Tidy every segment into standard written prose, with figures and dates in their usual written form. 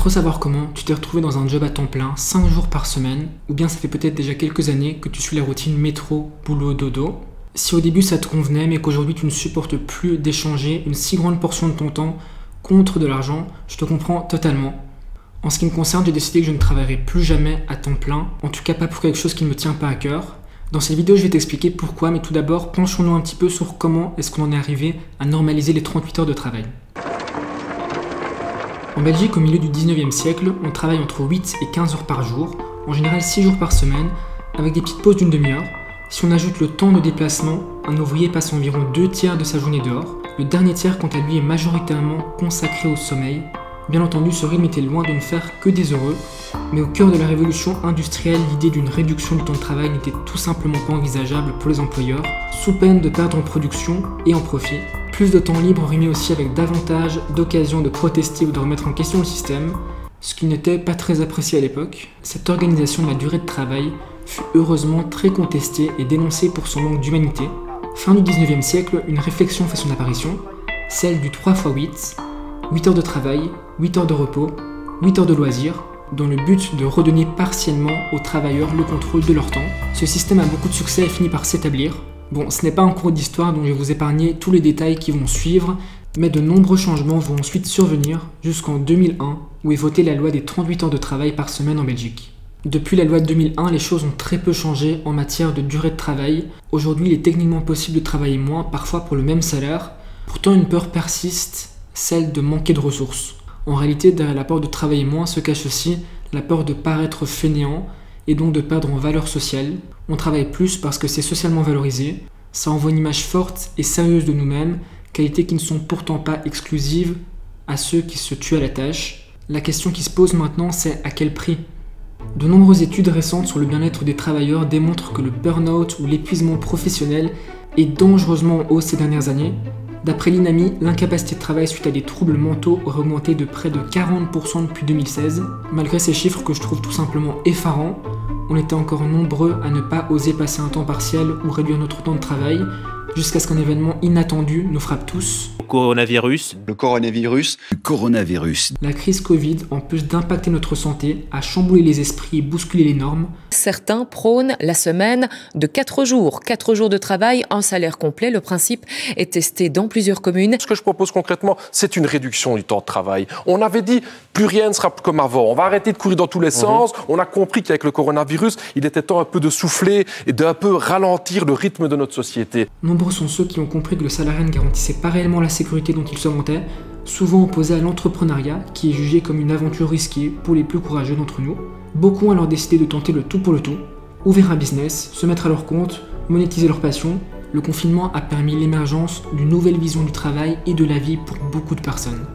trop savoir comment tu t'es retrouvé dans un job à temps plein, 5 jours par semaine, ou bien ça fait peut-être déjà quelques années que tu suis la routine métro, boulot, dodo. Si au début ça te convenait, mais qu'aujourd'hui tu ne supportes plus d'échanger une si grande portion de ton temps contre de l'argent, je te comprends totalement. En ce qui me concerne, j'ai décidé que je ne travaillerai plus jamais à temps plein, en tout cas pas pour quelque chose qui ne me tient pas à cœur. Dans cette vidéo, je vais t'expliquer pourquoi, mais tout d'abord, penchons-nous un petit peu sur comment est-ce qu'on en est arrivé à normaliser les 38 heures de travail. En Belgique, au milieu du 19e siècle, on travaille entre 8 et 15 heures par jour, en général 6 jours par semaine, avec des petites pauses d'une demi-heure. Si on ajoute le temps de déplacement, un ouvrier passe environ 2 tiers de sa journée dehors. Le dernier tiers, quant à lui, est majoritairement consacré au sommeil. Bien entendu, ce rythme était loin de ne faire que des heureux, mais au cœur de la révolution industrielle, l'idée d'une réduction du temps de travail n'était tout simplement pas envisageable pour les employeurs, sous peine de perdre en production et en profit. Plus de temps libre rimait aussi avec davantage d'occasions de protester ou de remettre en question le système, ce qui n'était pas très apprécié à l'époque. Cette organisation de la durée de travail fut heureusement très contestée et dénoncée pour son manque d'humanité. Fin du 19e siècle, une réflexion fait son apparition, celle du 3x8, 8 heures de travail, 8 heures de repos, 8 heures de loisirs, dans le but de redonner partiellement aux travailleurs le contrôle de leur temps. Ce système a beaucoup de succès et finit par s'établir. Bon, ce n'est pas un cours d'histoire dont je vais vous épargner tous les détails qui vont suivre, mais de nombreux changements vont ensuite survenir jusqu'en 2001, où est votée la loi des 38 heures de travail par semaine en Belgique. Depuis la loi de 2001, les choses ont très peu changé en matière de durée de travail. Aujourd'hui, il est techniquement possible de travailler moins, parfois pour le même salaire. Pourtant, une peur persiste, celle de manquer de ressources. En réalité, derrière la peur de travailler moins se cache aussi la peur de paraître fainéant et donc de perdre en valeur sociale. On travaille plus parce que c'est socialement valorisé, ça envoie une image forte et sérieuse de nous-mêmes, qualités qui ne sont pourtant pas exclusives à ceux qui se tuent à la tâche. La question qui se pose maintenant, c'est à quel prix ? De nombreuses études récentes sur le bien-être des travailleurs démontrent que le burn-out ou l'épuisement professionnel est dangereusement en hausse ces dernières années. D'après l'INAMI, l'incapacité de travail suite à des troubles mentaux aurait augmenté de près de 40% depuis 2016. Malgré ces chiffres que je trouve tout simplement effarants, on était encore nombreux à ne pas oser passer un temps partiel ou réduire notre temps de travail, jusqu'à ce qu'un événement inattendu nous frappe tous. Le coronavirus. La crise Covid, en plus d'impacter notre santé, a chamboulé les esprits et bousculé les normes. Certains prônent la semaine de 4 jours. 4 jours de travail, un salaire complet. Le principe est testé dans plusieurs communes. Ce que je propose concrètement, c'est une réduction du temps de travail. On avait dit, plus rien ne sera comme avant. On va arrêter de courir dans tous les sens. On a compris qu'avec le coronavirus, il était temps un peu de souffler et d'un peu ralentir le rythme de notre société. Nombreux sont ceux qui ont compris que le salariat ne garantissait pas réellement la sécurité dont ils se vantaient, souvent opposé à l'entrepreneuriat qui est jugé comme une aventure risquée pour les plus courageux d'entre nous. Beaucoup ont alors décidé de tenter le tout pour le tout, ouvrir un business, se mettre à leur compte, monétiser leur passion. Le confinement a permis l'émergence d'une nouvelle vision du travail et de la vie pour beaucoup de personnes.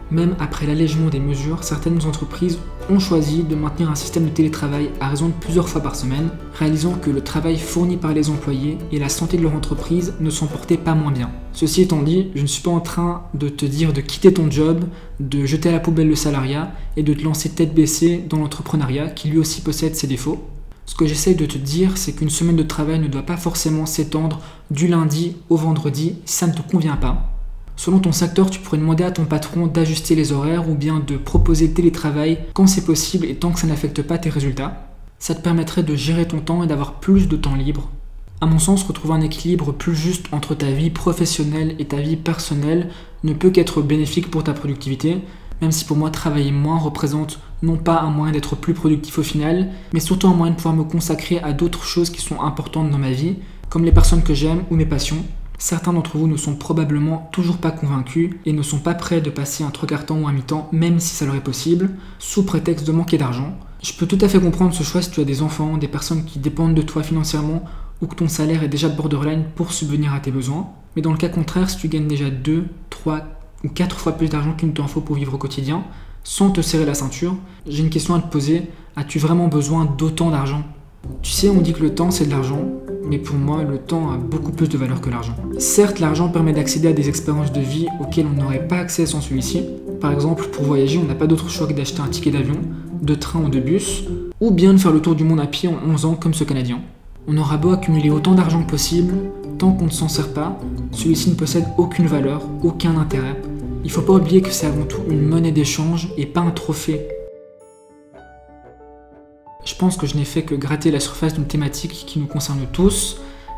Même après l'allègement des mesures, certaines entreprises ont choisi de maintenir un système de télétravail à raison de plusieurs fois par semaine, réalisant que le travail fourni par les employés et la santé de leur entreprise ne s'en portaient pas moins bien. Ceci étant dit, je ne suis pas en train de te dire de quitter ton job, de jeter à la poubelle le salariat et de te lancer tête baissée dans l'entrepreneuriat qui lui aussi possède ses défauts. Ce que j'essaye de te dire, c'est qu'une semaine de travail ne doit pas forcément s'étendre du lundi au vendredi si ça ne te convient pas. Selon ton secteur, tu pourrais demander à ton patron d'ajuster les horaires ou bien de proposer le télétravail quand c'est possible et tant que ça n'affecte pas tes résultats. Ça te permettrait de gérer ton temps et d'avoir plus de temps libre. À mon sens, retrouver un équilibre plus juste entre ta vie professionnelle et ta vie personnelle ne peut qu'être bénéfique pour ta productivité, même si pour moi travailler moins représente non pas un moyen d'être plus productif au final, mais surtout un moyen de pouvoir me consacrer à d'autres choses qui sont importantes dans ma vie, comme les personnes que j'aime ou mes passions. Certains d'entre vous ne sont probablement toujours pas convaincus et ne sont pas prêts de passer un 3/4 temps ou un mi-temps, même si ça leur est possible, sous prétexte de manquer d'argent. Je peux tout à fait comprendre ce choix si tu as des enfants, des personnes qui dépendent de toi financièrement ou que ton salaire est déjà borderline pour subvenir à tes besoins. Mais dans le cas contraire, si tu gagnes déjà 2, 3 ou 4 fois plus d'argent qu'il ne t'en faut pour vivre au quotidien, sans te serrer la ceinture, j'ai une question à te poser. As-tu vraiment besoin d'autant d'argent ? Tu sais, on dit que le temps c'est de l'argent, mais pour moi, le temps a beaucoup plus de valeur que l'argent. Certes, l'argent permet d'accéder à des expériences de vie auxquelles on n'aurait pas accès sans celui-ci. Par exemple, pour voyager, on n'a pas d'autre choix que d'acheter un ticket d'avion, de train ou de bus, ou bien de faire le tour du monde à pied en 11 ans comme ce Canadien. On aura beau accumuler autant d'argent que possible, tant qu'on ne s'en sert pas, celui-ci ne possède aucune valeur, aucun intérêt. Il faut pas oublier que c'est avant tout une monnaie d'échange et pas un trophée. Je pense que je n'ai fait que gratter la surface d'une thématique qui nous concerne tous.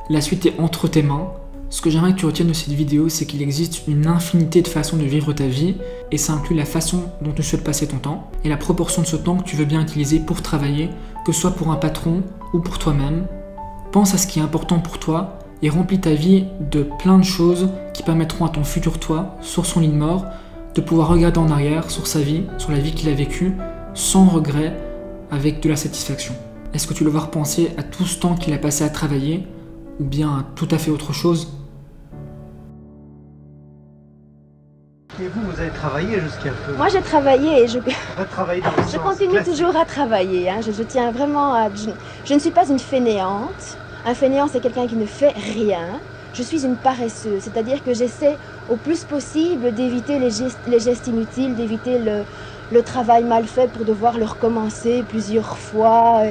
La suite est entre tes mains. Ce que j'aimerais que tu retiennes de cette vidéo, c'est qu'il existe une infinité de façons de vivre ta vie, et ça inclut la façon dont tu souhaites passer ton temps, et la proportion de ce temps que tu veux bien utiliser pour travailler, que ce soit pour un patron ou pour toi-même. Pense à ce qui est important pour toi, et remplis ta vie de plein de choses qui permettront à ton futur toi, sur son lit de mort, de pouvoir regarder en arrière sur sa vie, sur la vie qu'il a vécue, sans regret, avec de la satisfaction. Est-ce que tu le vois repenser à tout ce temps qu'il a passé à travailler, ou bien à tout à fait autre chose? Et vous avez travaillé jusqu'à peu? Moi j'ai travaillé et je continue toujours à travailler. Hein. Je tiens vraiment à... Je ne suis pas une fainéante. Un fainéant c'est quelqu'un qui ne fait rien. Je suis une paresseuse, c'est-à-dire que j'essaie au plus possible d'éviter les gestes inutiles, d'éviter le travail mal fait pour devoir le recommencer plusieurs fois.